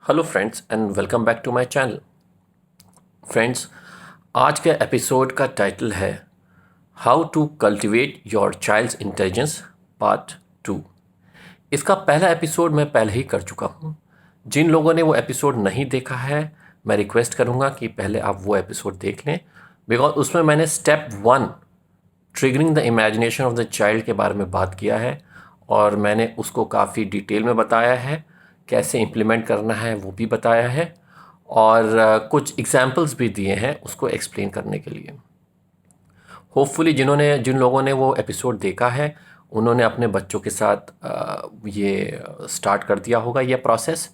Hello friends and welcome back to my channel. Friends, आज के episode का title है how to cultivate your child's intelligence part 2। इसका पहला एपिसोड मैं पहले ही कर चुका हूँ। जिन लोगों ने वो एपिसोड नहीं देखा है, मैं रिक्वेस्ट करूँगा कि पहले आप वो एपिसोड देख लें, बिकॉज उसमें मैंने step 1 triggering the imagination of the child के बारे में बात किया है और मैंने उसको काफ़ी डिटेल में बताया है, कैसे इम्प्लीमेंट करना है वो भी बताया है और कुछ एग्जाम्पल्स भी दिए हैं उसको एक्सप्लेन करने के लिए। होपफुली जिन लोगों ने वो एपिसोड देखा है उन्होंने अपने बच्चों के साथ ये स्टार्ट कर दिया होगा ये प्रोसेस,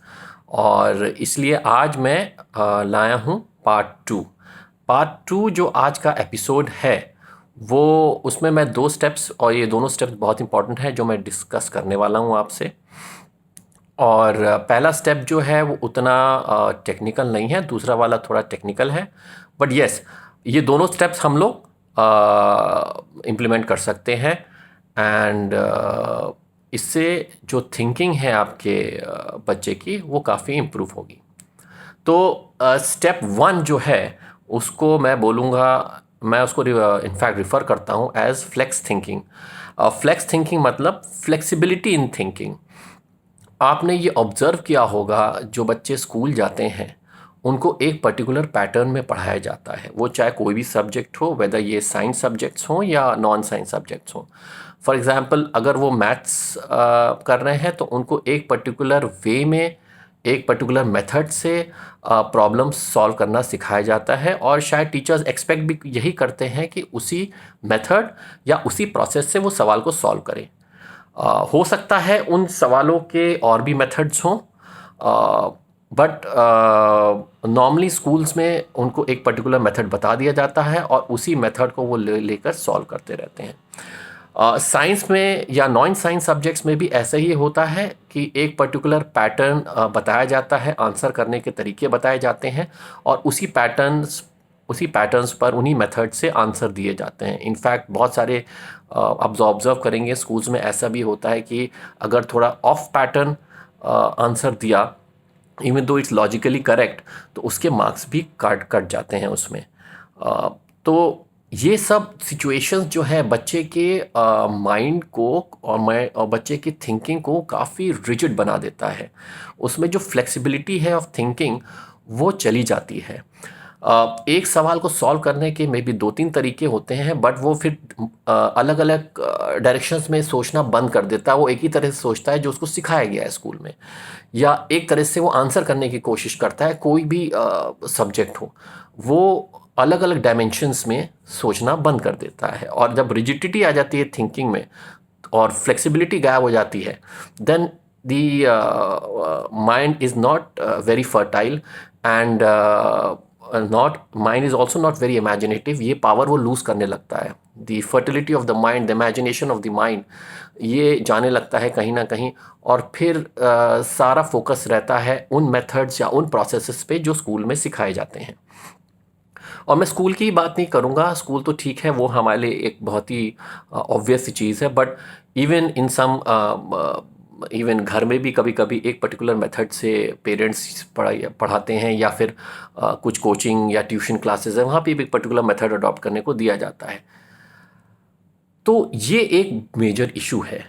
और इसलिए आज मैं लाया हूँ पार्ट 2 जो आज का एपिसोड है वो उसमें मैं 2 स्टेप्स, और ये दोनों स्टेप्स बहुत इंपॉर्टेंट हैं जो मैं डिस्कस करने वाला हूँ आपसे। और पहला स्टेप जो है वो उतना टेक्निकल नहीं है, दूसरा वाला थोड़ा टेक्निकल है, बट यस ये दोनों स्टेप्स हम लोग इम्प्लीमेंट कर सकते हैं एंड इससे जो थिंकिंग है आपके बच्चे की वो काफ़ी इम्प्रूव होगी। तो स्टेप 1 जो है उसको मैं बोलूँगा, मैं उसको इनफैक्ट रिफ़र करता हूँ as flex thinking. Flex thinking मतलब फ्लेक्सिबिलिटी इन थिंकिंग। आपने ये ऑब्ज़र्व किया होगा जो बच्चे स्कूल जाते हैं उनको एक पर्टिकुलर पैटर्न में पढ़ाया जाता है, वो चाहे कोई भी सब्जेक्ट हो, वेदर ये साइंस सब्जेक्ट्स हों या नॉन साइंस सब्जेक्ट्स हों। फॉर एग्ज़ाम्पल अगर वो मैथ्स कर रहे हैं तो उनको एक पर्टिकुलर वे में, एक पर्टिकुलर मेथड से प्रॉब्लम्स सॉल्व करना सिखाया जाता है, और शायद टीचर्स एक्सपेक्ट भी यही करते हैं कि उसी मेथड या उसी प्रोसेस से वो सवाल को सॉल्व करें। हो सकता है उन सवालों के और भी मेथड्स हों, बट नॉर्मली स्कूल्स में उनको एक पर्टिकुलर मेथड बता दिया जाता है और उसी मेथड को वो लेकर सॉल्व करते रहते हैं। साइंस में या नॉन साइंस सब्जेक्ट्स में भी ऐसा ही होता है कि एक पर्टिकुलर पैटर्न बताया जाता है, आंसर करने के तरीके बताए जाते हैं और उसी पैटर्न्स पर उन्हीं मेथड से आंसर दिए जाते हैं। इनफैक्ट बहुत सारे आप ऑब्ज़र्व करेंगे स्कूल्स में ऐसा भी होता है कि अगर थोड़ा ऑफ पैटर्न आंसर दिया, even though it's logically correct, तो उसके मार्क्स भी कट जाते हैं उसमें। तो ये सब सिचुएशंस जो है बच्चे के माइंड को और बच्चे की थिंकिंग को काफ़ी रिजिड बना देता है। उसमें जो फ्लेक्सिबिलिटी है ऑफ थिंकिंग वो चली जाती है। एक सवाल को सॉल्व करने के मे बी 2-3 तरीके होते हैं, बट वो फिर अलग अलग डायरेक्शंस में सोचना बंद कर देता है। वो एक ही तरह से सोचता है जो उसको सिखाया गया है स्कूल में, या एक तरह से वो आंसर करने की कोशिश करता है। कोई भी सब्जेक्ट हो वो अलग अलग डायमेंशंस में सोचना बंद कर देता है, और जब रिजिडिटी आ जाती है थिंकिंग में और फ्लेक्सिबिलिटी गायब हो जाती है, then the mind is not very fertile and not mind is also not very imaginative. ये पावर वो लूज़ करने लगता है। The fertility of the mind, the imagination of the mind, ये जाने लगता है कहीं ना कहीं, और फिर सारा फोकस रहता है उन मेथड्स या उन प्रोसेसेस पे जो स्कूल में सिखाए जाते हैं। और मैं स्कूल की बात नहीं करूँगा, स्कूल तो ठीक है, वो हमारे लिए एक बहुत ही ऑब्वियस सी चीज़ है, बट इवन घर में भी कभी कभी एक पर्टिकुलर मेथड से पेरेंट्स पढ़ाते हैं, या फिर कुछ कोचिंग या ट्यूशन क्लासेस है वहाँ पे भी एक पर्टिकुलर मेथड अडॉप्ट करने को दिया जाता है। तो ये एक मेजर इशू है,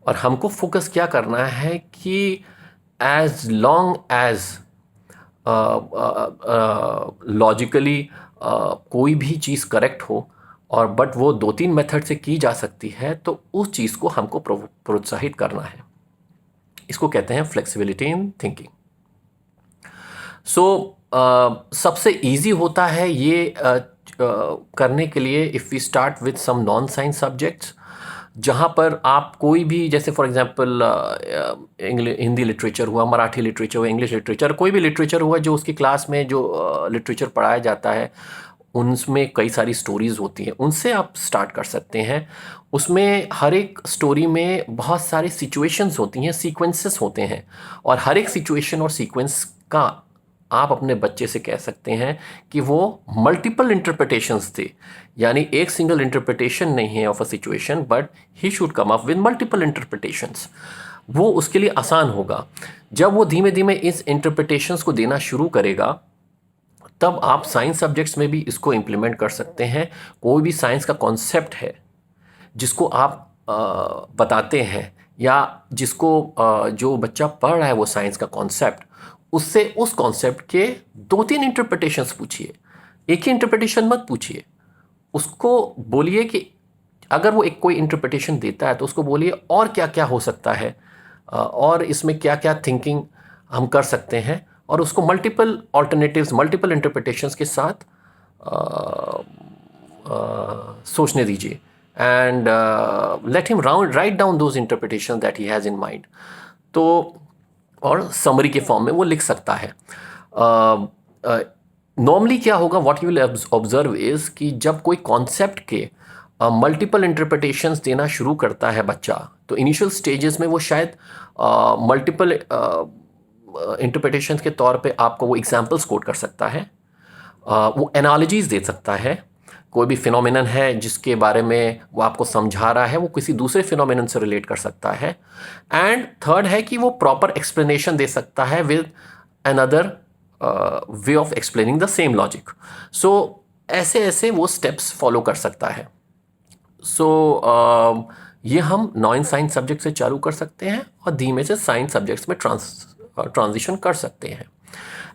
और हमको फोकस क्या करना है कि एज लॉन्ग एज लॉजिकली कोई भी चीज़ करेक्ट हो, और बट वो 2-3 मेथड से की जा सकती है, तो उस चीज़ को हमको प्रोत्साहित करना है। इसको कहते हैं फ्लेक्सिबिलिटी इन थिंकिंग। सो सबसे इजी होता है ये करने के लिए if we start with some non science subjects, जहाँ पर आप कोई भी, जैसे फॉर एग्जांपल हिंदी लिटरेचर हुआ, मराठी लिटरेचर हुआ, इंग्लिश लिटरेचर, कोई भी लिटरेचर हुआ जो उसकी क्लास में जो लिटरेचर पढ़ाया जाता है उनमें कई सारी स्टोरीज़ होती हैं, उनसे आप स्टार्ट कर सकते हैं। उसमें हर एक स्टोरी में बहुत सारी सिचुएशंस होती हैं, सीक्वेंसेस होते हैं, और हर एक सिचुएशन और सीक्वेंस का आप अपने बच्चे से कह सकते हैं कि वो मल्टीपल इंटरप्रिटेशंस थे, यानी एक सिंगल इंटरप्रिटेशन नहीं है of a situation, but he should come up with multiple interpretations. वो उसके लिए आसान होगा। जब वो धीमे धीमे इस इंटरप्रिटेशंस को देना शुरू करेगा, तब आप साइंस सब्जेक्ट्स में भी इसको इम्प्लीमेंट कर सकते हैं। कोई भी साइंस का कॉन्सेप्ट है जिसको आप बताते हैं, या जिसको जो बच्चा पढ़ रहा है वो साइंस का कॉन्सेप्ट, उससे उस कॉन्सेप्ट के 2-3 इंटरप्रिटेशंस पूछिए। एक ही इंटरप्रिटेशन मत पूछिए, उसको बोलिए कि अगर वो एक कोई इंटरप्रिटेशन देता है तो उसको बोलिए और क्या क्या हो सकता है, और इसमें क्या क्या थिंकिंग हम कर सकते हैं, और उसको मल्टीपल ऑल्टरनेटिव्स, मल्टीपल इंटरप्रिटेशंस के साथ सोचने दीजिए। And let him write down those interpretation that he has in mind. तो और समरी के फॉर्म में वो लिख सकता है। नॉर्मली क्या होगा, what you will observe is कि जब कोई कॉन्सेप्ट के मल्टीपल इंटरप्रिटेशंस देना शुरू करता है बच्चा, तो इनिशियल स्टेजेस में वो शायद मल्टीपल इंटरप्रिटेशंस के तौर पे आपको वो एग्जांपल्स कोट कर सकता है, वो एनालॉजीज दे सकता है। कोई भी फिनोमिनन है जिसके बारे में वो आपको समझा रहा है, वो किसी दूसरे फिनोमिनन से रिलेट कर सकता है। एंड थर्ड है कि वो प्रॉपर एक्सप्लेनेशन दे सकता है with another way of explaining the same logic. So ऐसे ऐसे वो स्टेप्स फॉलो कर सकता है। सो ये हम नॉन साइंस सब्जेक्ट से चालू कर सकते हैं और धीमे से साइंस सब्जेक्ट्स में ट्रांजिशन कर सकते हैं।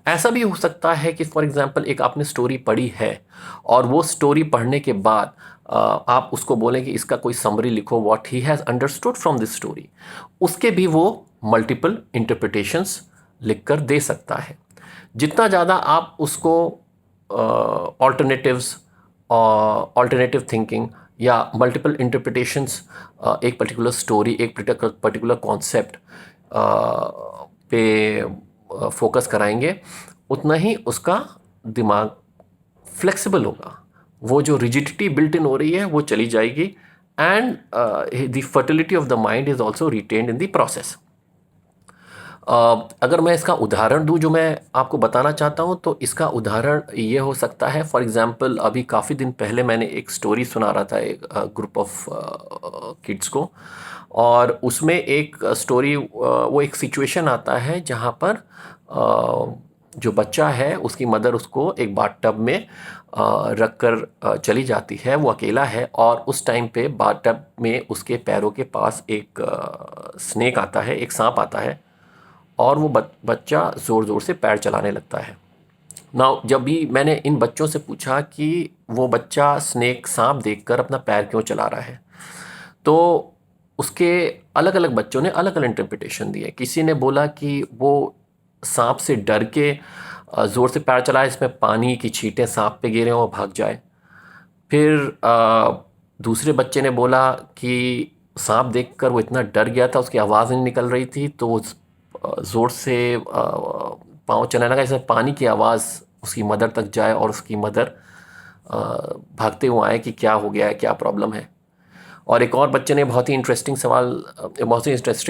ऐसा भी हो सकता है कि फॉर एग्जांपल एक आपने स्टोरी पढ़ी है और वो स्टोरी पढ़ने के बाद आप उसको बोलें कि इसका कोई समरी लिखो, what he has understood from this story. उसके भी वो मल्टीपल इंटरप्रिटेशंस लिख कर दे सकता है। जितना ज़्यादा आप उसको ऑल्टरनेटिव थिंकिंग या मल्टीपल इंटरप्रिटेशंस, एक पर्टिकुलर स्टोरी, एक पर्टिकुलर कॉन्सेप्ट पे फोकस कराएंगे, उतना ही उसका दिमाग फ्लेक्सिबल होगा। वो जो रिजिडिटी बिल्ट इन हो रही है वो चली जाएगी, and the fertility of the mind is also retained in the process. अगर मैं इसका उदाहरण दूं जो मैं आपको बताना चाहता हूं, तो इसका उदाहरण ये हो सकता है, फॉर एग्जांपल अभी काफ़ी दिन पहले मैंने एक स्टोरी सुना रहा था एक ग्रुप ऑफ किड्स को, और उसमें एक स्टोरी, वो एक सिचुएशन आता है जहां पर जो बच्चा है उसकी मदर उसको एक बाथटब में रख कर चली जाती है। वो अकेला है और उस टाइम पे बाथटब में उसके पैरों के पास एक स्नेक आता है, एक सांप आता है, और वो बच्चा ज़ोर ज़ोर से पैर चलाने लगता है। नाउ जब भी मैंने इन बच्चों से पूछा कि वो बच्चा स्नेक सांप देखकर अपना पैर क्यों चला रहा है, तो उसके अलग अलग बच्चों ने अलग अलग इंटरप्रिटेशन दिए। किसी ने बोला कि वो सांप से डर के ज़ोर से पैर चलाए, इसमें पानी की छींटें सांप पे गिरे और भाग जाए। फिर दूसरे बच्चे ने बोला कि सांप देखकर वो इतना डर गया था, उसकी आवाज़ नहीं निकल रही थी, तो वो ज़ोर से पाँव चलाने लगा, जैसे पानी की आवाज़ उसकी मदर तक जाए और उसकी मदर भागते हुए आए कि क्या हो गया है, क्या प्रॉब्लम है। और एक और बच्चे ने बहुत ही इंटरेस्टिंग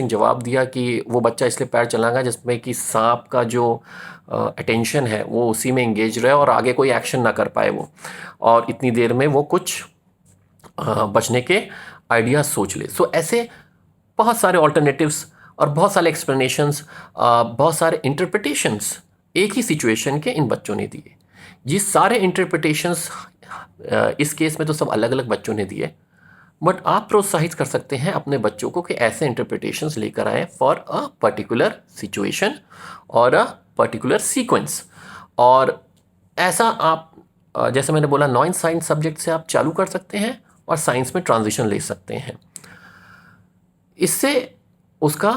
जवाब दिया कि वो बच्चा इसलिए पैर चलाएगा जिसमें कि सांप का जो अटेंशन है वो उसी में इंगेज रहे और आगे कोई एक्शन ना कर पाए वो, और इतनी देर में वो कुछ बचने के आइडियाज सोच ले। सो ऐसे बहुत सारे ऑल्टरनेटिव्स और बहुत सारे एक्सप्लेनेशंस, बहुत सारे इंटरप्रिटेशंस एक ही सिचुएशन के इन बच्चों ने दिए। ये सारे इंटरप्रिटेशंस इस केस में तो सब अलग अलग बच्चों ने दिए, बट आप प्रोत्साहित कर सकते हैं अपने बच्चों को कि ऐसे इंटरप्रिटेशंस लेकर आएँ फॉर अ पर्टिकुलर सिचुएशन और अ पर्टिकुलर सीक्वेंस। और ऐसा आप जैसे मैंने बोला, नॉन साइंस सब्जेक्ट से आप चालू कर सकते हैं और साइंस में ट्रांजिशन ले सकते हैं। इससे उसका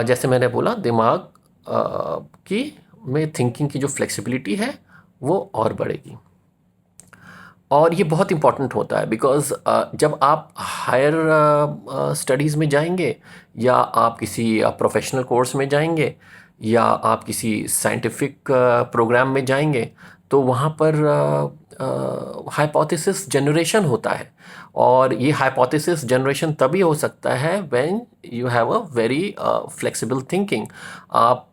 जैसे मैंने बोला, दिमाग की में थिंकिंग की जो फ्लेक्सिबिलिटी है वो और बढ़ेगी। और ये बहुत इम्पॉर्टेंट होता है बिकॉज़ जब आप हायर स्टडीज़ में जाएंगे, या आप किसी प्रोफेशनल कोर्स में जाएंगे, या आप किसी साइंटिफिक प्रोग्राम में जाएंगे, तो वहाँ पर हाइपोथेसिस जनरेशन होता है। और ये हाइपोथेसिस जनरेशन तभी हो सकता है when you have a very flexible thinking. आप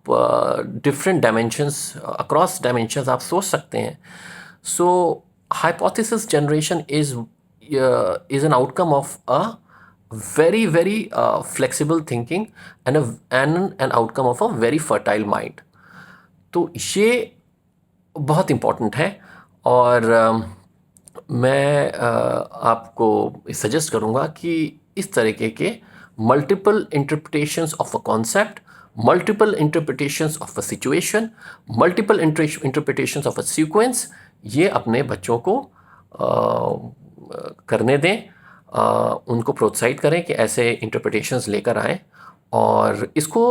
डिफरेंट डायमेंशंस, अक्रॉस डायमेंशंस आप सोच सकते हैं। सो hypothesis generation is an outcome of a very very flexible thinking and an outcome of a very fertile mind. तो ये बहुत इम्पोर्टेंट है। और मैं आपको सजेस्ट करूँगा कि इस तरीके के multiple interpretations of a concept, multiple interpretations of a situation, multiple interpretations of a sequence, ये अपने बच्चों को करने दें। उनको प्रोत्साहित करें कि ऐसे इंटरप्रिटेशंस लेकर आएँ और इसको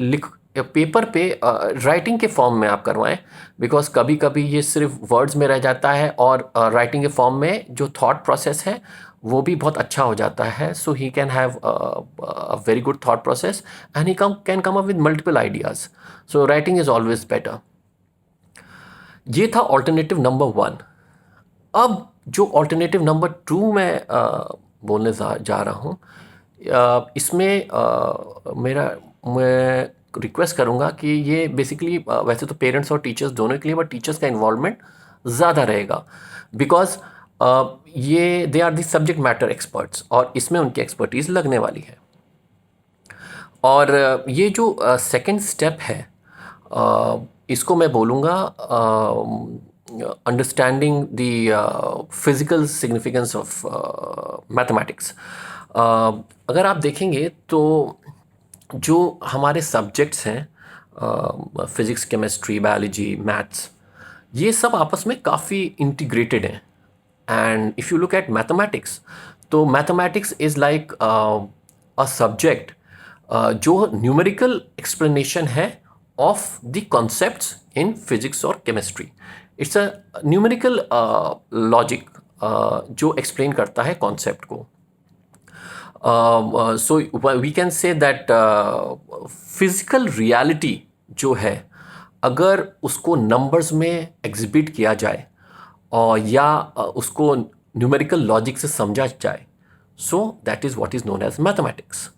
लिख पेपर पे राइटिंग के फॉर्म में आप करवाएं, बिकॉज कभी कभी ये सिर्फ वर्ड्स में रह जाता है और राइटिंग के फॉर्म में जो थॉट प्रोसेस है वो भी बहुत अच्छा हो जाता है। So he can have a very good thought process and he can come up with multiple ideas. So writing is always better. ये था ऑल्टरनेटिव नंबर 1। अब जो ऑल्टरनेटिव नंबर 2 मैं बोलने जा रहा हूँ, इसमें मैं रिक्वेस्ट करूँगा कि ये बेसिकली वैसे तो पेरेंट्स और टीचर्स दोनों के लिए, बट टीचर्स का इन्वॉल्वमेंट ज़्यादा रहेगा बिकॉज ये they are the subject matter experts और इसमें उनकी एक्सपर्टीज़ लगने वाली है। और ये जो सेकंड स्टेप है, इसको मैं बोलूँगा understanding the physical significance of mathematics. अगर आप देखेंगे तो जो हमारे सब्जेक्ट्स हैं, फिज़िक्स, केमिस्ट्री, बायोलॉजी, मैथ्स, ये सब आपस में काफ़ी इंटीग्रेटेड हैं। And if you look at mathematics, तो mathematics is like a subject जो न्यूमेरिकल एक्सप्लेनेशन है of the concepts in physics और chemistry. It's a numerical logic जो एक्सप्लेन करता है कॉन्सेप्ट को। So we can say that physical reality जो है, अगर उसको नंबर्स में एग्जिबिट किया जाए और या उसको न्यूमेरिकल लॉजिक से समझा जाए, so that is what is known as mathematics.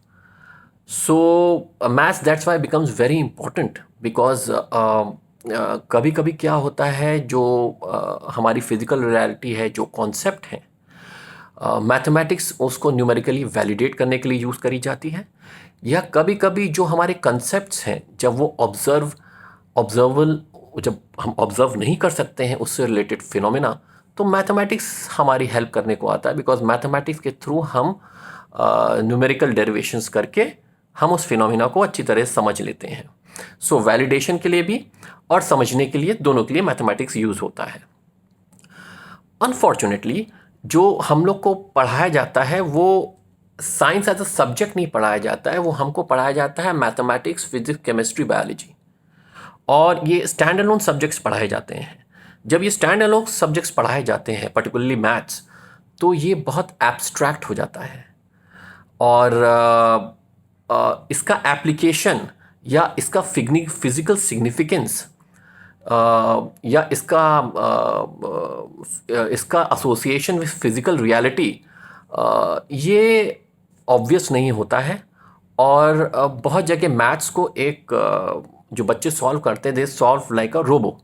So maths that's why becomes very important because कभी कभी क्या होता है, जो हमारी फिज़िकल रियलिटी है, जो कॉन्सेप्ट है, मैथमेटिक्स उसको न्यूमेरिकली वैलिडेट करने के लिए यूज़ करी जाती है, या कभी कभी जो हमारे कंसेप्ट्स हैं जब वो जब हम ऑब्जर्व नहीं कर सकते हैं उससे रिलेटेड फिनोमेना, तो मैथमेटिक्स हमारी हेल्प करने को आता है बिकॉज मैथमेटिक्स के थ्रू हम न्यूमेरिकल डेरिवेशंस करके हम उस फिनोमेना को अच्छी तरह समझ लेते हैं। सो वैलिडेशन के लिए भी और समझने के लिए, दोनों के लिए मैथमेटिक्स यूज़ होता है। अनफॉर्चुनेटली जो हम लोग को पढ़ाया जाता है वो साइंस एज अ सब्जेक्ट नहीं पढ़ाया जाता है, वो हमको पढ़ाया जाता है मैथमेटिक्स, फिजिक्स, केमिस्ट्री, बायोलॉजी, और ये स्टैंड अलोन सब्जेक्ट्स पढ़ाए जाते हैं। जब ये स्टैंड अलोन सब्जेक्ट्स पढ़ाए जाते हैं, पर्टिकुलरली मैथ्स, तो ये बहुत एब्स्ट्रैक्ट हो जाता है और इसका एप्लीकेशन या इसका फिजिकल सिग्निफिकेंस या इसका एसोसिएशन विद फिज़िकल रियलिटी ये ऑब्वियस नहीं होता है। और बहुत जगह मैथ्स को एक जो बच्चे सॉल्व करते हैं, they solve like a robo,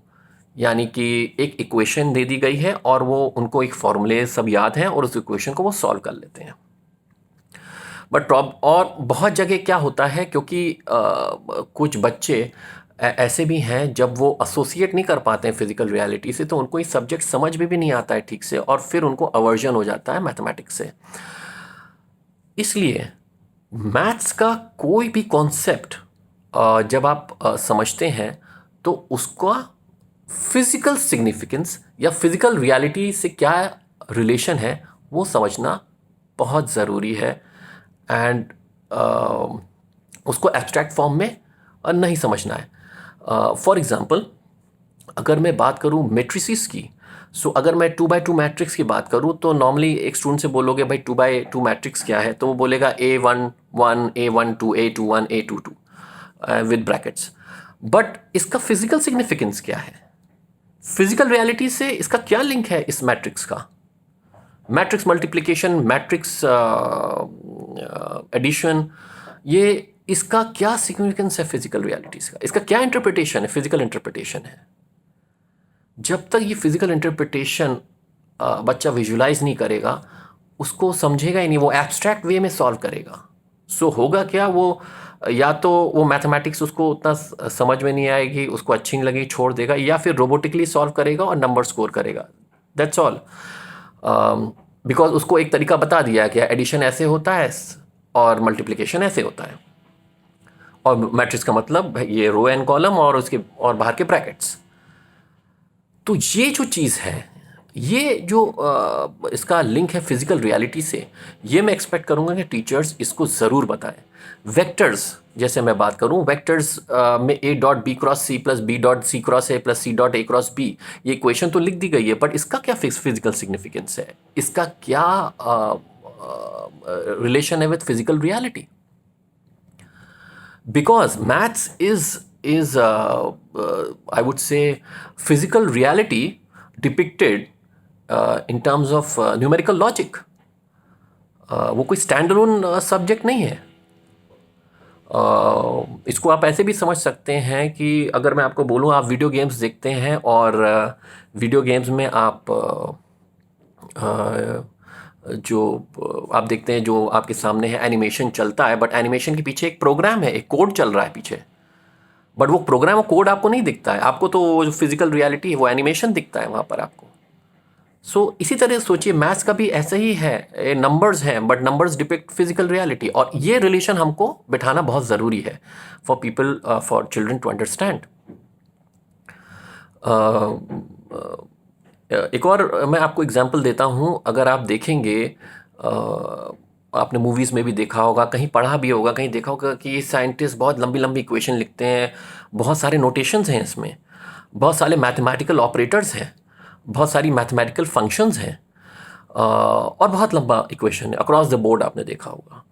यानी कि एक इक्वेशन दे दी गई है और वो उनको एक फॉर्मूले सब याद हैं और उस इक्वेशन को वो सॉल्व कर लेते हैं। बट और बहुत जगह क्या होता है, क्योंकि कुछ बच्चे ऐसे भी हैं जब वो एसोसिएट नहीं कर पाते हैं फिजिकल रियलिटी से, तो उनको ये सब्जेक्ट समझ में भी नहीं आता है ठीक से और फिर उनको अवर्जन हो जाता है मैथमेटिक्स से। इसलिए मैथ्स का कोई भी कॉन्सेप्ट जब आप समझते हैं तो उसका फिजिकल सिग्निफिकेंस या फिजिकल रियलिटी से क्या रिलेशन है वो समझना बहुत ज़रूरी है। एंड उसको एब्स्ट्रैक्ट फॉर्म में नहीं समझना है। फॉर एग्ज़ाम्पल, अगर मैं बात करूँ मेट्रिसेस की, सो अगर मैं 2x2 मैट्रिक्स की बात करूँ तो नॉर्मली एक स्टूडेंट से बोलोगे भाई 2x2 मैट्रिक्स क्या है, तो वो बोलेगा A11 A12 A21 A22 with brackets. But इसका फिजिकल सिग्निफिकेंस क्या है, फिजिकल रियलिटी से इसका क्या लिंक है इस मैट्रिक्स का? मैट्रिक्स मल्टीप्लिकेशन, मैट्रिक्स एडिशन, ये इसका क्या सिग्निफिकेंस है फिजिकल रियलिटीज़ का, इसका क्या इंटरप्रिटेशन है, फिजिकल इंटरप्रिटेशन है। जब तक ये फिजिकल इंटरप्रिटेशन बच्चा विजुलाइज नहीं करेगा, उसको समझेगा ही नहीं, वो एब्स्ट्रैक्ट वे में सॉल्व करेगा। सो होगा क्या, वो या तो वो मैथमेटिक्स उसको उतना समझ में नहीं आएगी, उसको अच्छी नहीं लगेगी, छोड़ देगा, या फिर रोबोटिकली सॉल्व करेगा और नंबर स्कोर करेगा। That's all. बिकॉज उसको एक तरीका बता दिया कि एडिशन ऐसे होता है और मल्टीप्लिकेशन ऐसे होता है, और मैट्रिक्स का मतलब ये रो एंड कॉलम और उसके और बाहर के ब्रैकेट्स। तो ये जो चीज़ है, ये जो इसका लिंक है फिजिकल रियलिटी से, ये मैं एक्सपेक्ट करूँगा कि टीचर्स इसको ज़रूर बताएं। वेक्टर्स जैसे मैं बात करूँ, वेक्टर्स में A dot B cross C plus B dot C cross A plus C dot A cross B, ये इक्वेशन तो लिख दी गई है, बट इसका क्या फिजिकल सिग्निफिकेंस है, इसका क्या रिलेशन है with physical reality? Because maths is I would say physical reality depicted in terms of numerical logic. वो कोई स्टैंड अलोन सब्जेक्ट नहीं है। इसको आप ऐसे भी समझ सकते हैं कि अगर मैं आपको बोलूँ आप वीडियो गेम्स देखते हैं और वीडियो गेम्स में आप जो आप देखते हैं, जो आपके सामने है एनिमेशन चलता है, बट एनिमेशन के पीछे एक प्रोग्राम है, एक कोड चल रहा है पीछे, बट वो प्रोग्राम और कोड आपको नहीं दिखता है, आपको तो जो फिजिकल रियलिटी है वो एनिमेशन दिखता है वहाँ पर आपको। सो इसी तरह सोचिए मैथ्स का भी ऐसा ही है, नंबर्स हैं but numbers depict physical reality, और ये रिलेशन हमको बिठाना बहुत ज़रूरी है for people, for children to understand. एक और मैं आपको एग्जांपल देता हूँ। अगर आप देखेंगे, आपने मूवीज़ में भी देखा होगा, कहीं पढ़ा भी होगा, कहीं देखा होगा कि साइंटिस्ट बहुत लंबी लंबी इक्वेशन लिखते हैं, बहुत सारे नोटेशंस हैं इसमें, बहुत सारे मैथमेटिकल ऑपरेटर्स हैं, बहुत सारी मैथमेटिकल फंक्शंस हैं, और बहुत लंबा इक्वेशन है अक्रॉस द बोर्ड, आपने देखा होगा।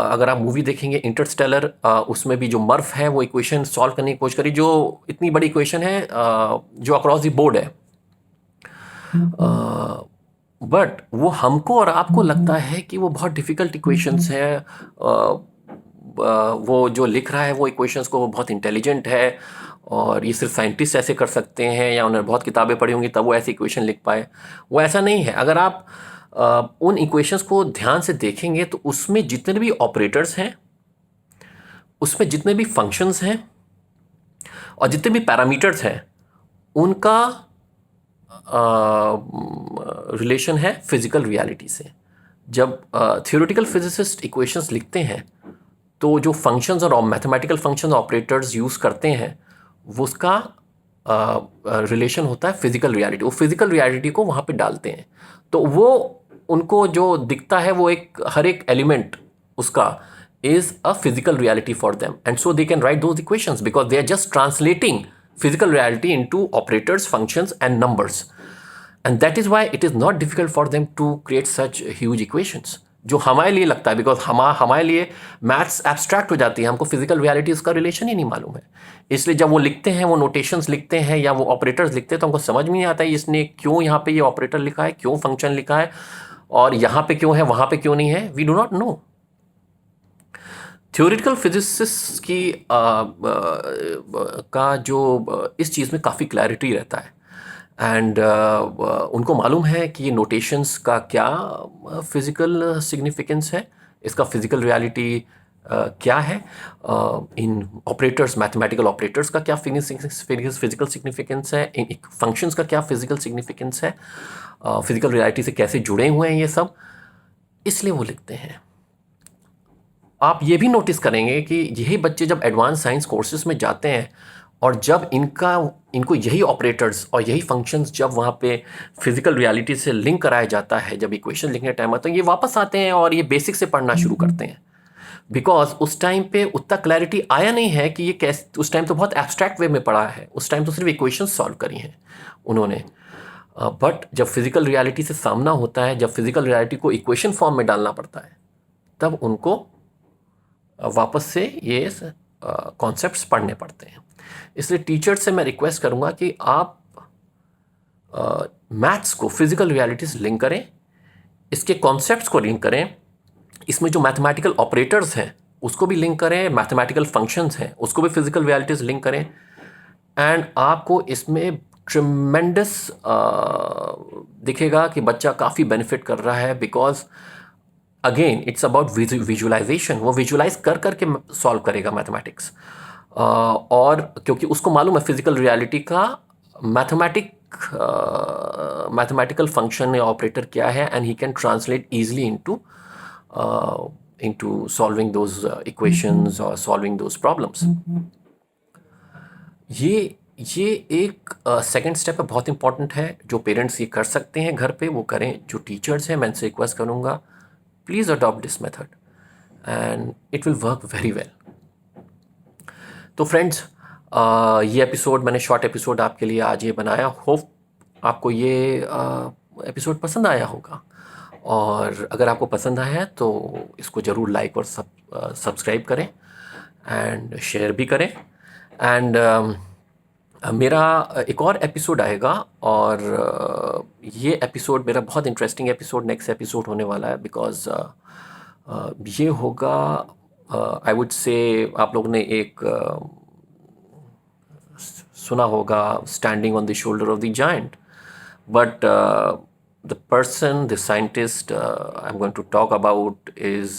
अगर आप मूवी देखेंगे इंटरस्टेलर, उसमें भी जो मर्फ है वो इक्वेशन सॉल्व करने की कोशिश करी, जो इतनी बड़ी इक्वेशन है जो अक्रॉस द बोर्ड है, बट वो हमको और आपको लगता है कि वो बहुत डिफ़िकल्ट इक्वेशंस है। वो जो लिख रहा है वो इक्वेशंस को, वो बहुत इंटेलिजेंट है और ये सिर्फ साइंटिस्ट ऐसे कर सकते हैं, या उन्होंने बहुत किताबें पढ़ी होंगी तब वो ऐसी इक्वेशन लिख पाए। वो ऐसा नहीं है। अगर आप उन इक्वेशंस को ध्यान से देखेंगे तो उसमें जितने भी ऑपरेटर्स हैं, उसमें जितने भी फंक्शंस हैं और जितने भी पैरामीटर्स हैं, उनका रिलेशन है फिजिकल रियलिटी से। जब थियोरेटिकल फिजिसिस्ट इक्वेशंस लिखते हैं तो जो फंक्शंस और मैथमेटिकल फंक्शंस ऑपरेटर्स यूज़ करते हैं, वो उसका रिलेशन होता है फिजिकल रियलिटी। वो फिजिकल रियलिटी को वहाँ पे डालते हैं, तो वो उनको जो दिखता है वो हर एक एलिमेंट उसका is a physical reality for them, and so they can write those equations because they are just translating physical reality into operators, functions and numbers, and that is why it is not difficult for them to create such huge equations जो हमारे लिए लगता है, because हमारे लिए maths abstract हो जाती है, हमको फिजिकल रियलिटी उसका रिलेशन ही नहीं मालूम है। इसलिए जब वो लिखते हैं, वो नोटेशंस लिखते हैं या वो ऑपरेटर्स लिखते हैं, तो हमको समझ में नहीं आता है इसने क्यों यहाँ पे ये ऑपरेटर लिखा है, क्यों फंक्शन लिखा है, और यहाँ पे क्यों है, वहाँ पे क्यों नहीं है। We do not know. Theoretical physicist की का जो इस चीज़ में काफ़ी क्लैरिटी रहता है, एंड उनको मालूम है कि ये नोटेशंस का क्या फिज़िकल सिग्निफिकेंस है, इसका फिज़िकल रियलिटी क्या है, इन ऑपरेटर्स, मैथमेटिकल ऑपरेटर्स का क्या फिज़िकल सिग्निफिकेंस है, इन फंक्शंस का क्या फिज़िकल सिग्निफिकेंस है, फिज़िकल रियलिटी से कैसे जुड़े हुए हैं ये सब, इसलिए वो लिखते हैं। आप ये भी नोटिस करेंगे कि यही बच्चे जब एडवांस साइंस कोर्सेज में जाते हैं और जब इनको यही ऑपरेटर्स और यही फंक्शंस जब वहाँ पे फिजिकल रियलिटी से लिंक कराया जाता है, जब इक्वेशन लिखने टाइम आता है, ये वापस आते हैं और ये बेसिक से पढ़ना शुरू करते हैं, बिकॉज उस टाइम पे उतना क्लैरिटी आया नहीं है कि ये कैसे। उस टाइम तो बहुत एब्स्ट्रैक्ट वे में पढ़ा है, उस टाइम तो सिर्फ इक्वेशन सॉल्व करी हैं उन्होंने, बट जब फिजिकल रियलिटी से सामना होता है, जब फिजिकल रियलिटी को इक्वेशन फॉर्म में डालना पड़ता है, तब उनको वापस से ये कॉन्सेप्ट्स पढ़ने पड़ते हैं। इसलिए टीचर से मैं रिक्वेस्ट करूँगा कि आप मैथ्स को फिजिकल रियलिटी से लिंक करें, इसके कॉन्सेप्ट्स को लिंक करें, इसमें जो मैथमेटिकल ऑपरेटर्स हैं उसको भी लिंक करें, मैथमेटिकल फंक्शंस हैं उसको भी फिजिकल रियलिटी से लिंक करें, एंड आपको इसमें ट्रिमेंडस दिखेगा कि बच्चा काफ़ी बेनिफिट कर रहा है, because again it's about visualisation. वो विजुअलाइज कर करके सॉल्व करेगा मैथमेटिक्स, और क्योंकि उसको मालूम है फिजिकल रियलिटी का मैथमेटिकल फंक्शन या ऑपरेटर क्या है, and he can translate easily into solving those equations और सॉल्विंग दोज प्रॉब्लम्स। ये एक सेकंड स्टेप है, बहुत इंपॉर्टेंट है, जो पेरेंट्स ये कर सकते हैं घर पे वो करें। जो टीचर्स हैं मैं इनसे रिक्वेस्ट करूँगा, please adopt this method and it will work very well. तो फ्रेंड्स, ये एपिसोड मैंने शॉर्ट एपिसोड आपके लिए आज ये बनाया। होप आपको ये एपिसोड पसंद आया होगा, और अगर आपको पसंद आया है तो इसको ज़रूर लाइक और सब्सक्राइब करें एंड शेयर भी करें। एंड मेरा एक और एपिसोड आएगा, और ये एपिसोड मेरा बहुत इंटरेस्टिंग एपिसोड नेक्स्ट एपिसोड होने वाला है, बिकॉज ये होगा, आई वुड से, आप लोगों ने एक सुना होगा standing on the shoulder of the giant, but the person, the scientist I'm going to talk about is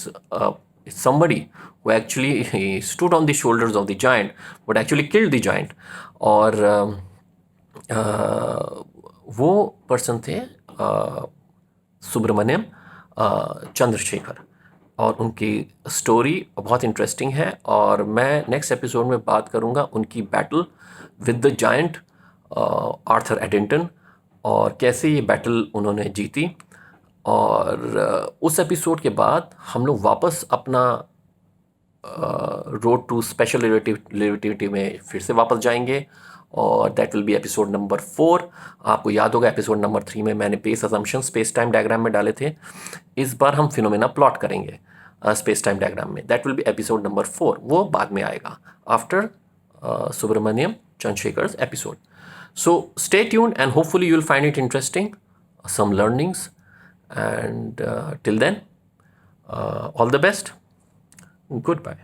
somebody who actually he stood on the shoulders of the giant but actually killed the giant. और वो person थे सुब्रमण्यम चंद्रशेखर, और उनकी story बहुत interesting है, और मैं next episode में बात करूँगा उनकी battle with the giant Arthur Eddington, और कैसे ये बैटल उन्होंने जीती। और उस एपिसोड के बाद हम लोग वापस अपना रोड टू स्पेशल रिलेटिविटी में फिर से वापस जाएंगे, और that will be episode number 4। आपको याद होगा एपिसोड नंबर 3 में मैंने base assumption space time diagram में डाले थे। इस बार हम फिनोमेना प्लॉट करेंगे स्पेस टाइम डायग्राम में। That will be episode number 4, वो बाद में आएगा after Subrahmanyan Chandrasekhar episode. So stay tuned and hopefully you'll find it interesting, some learnings, and till then, all the best. Goodbye.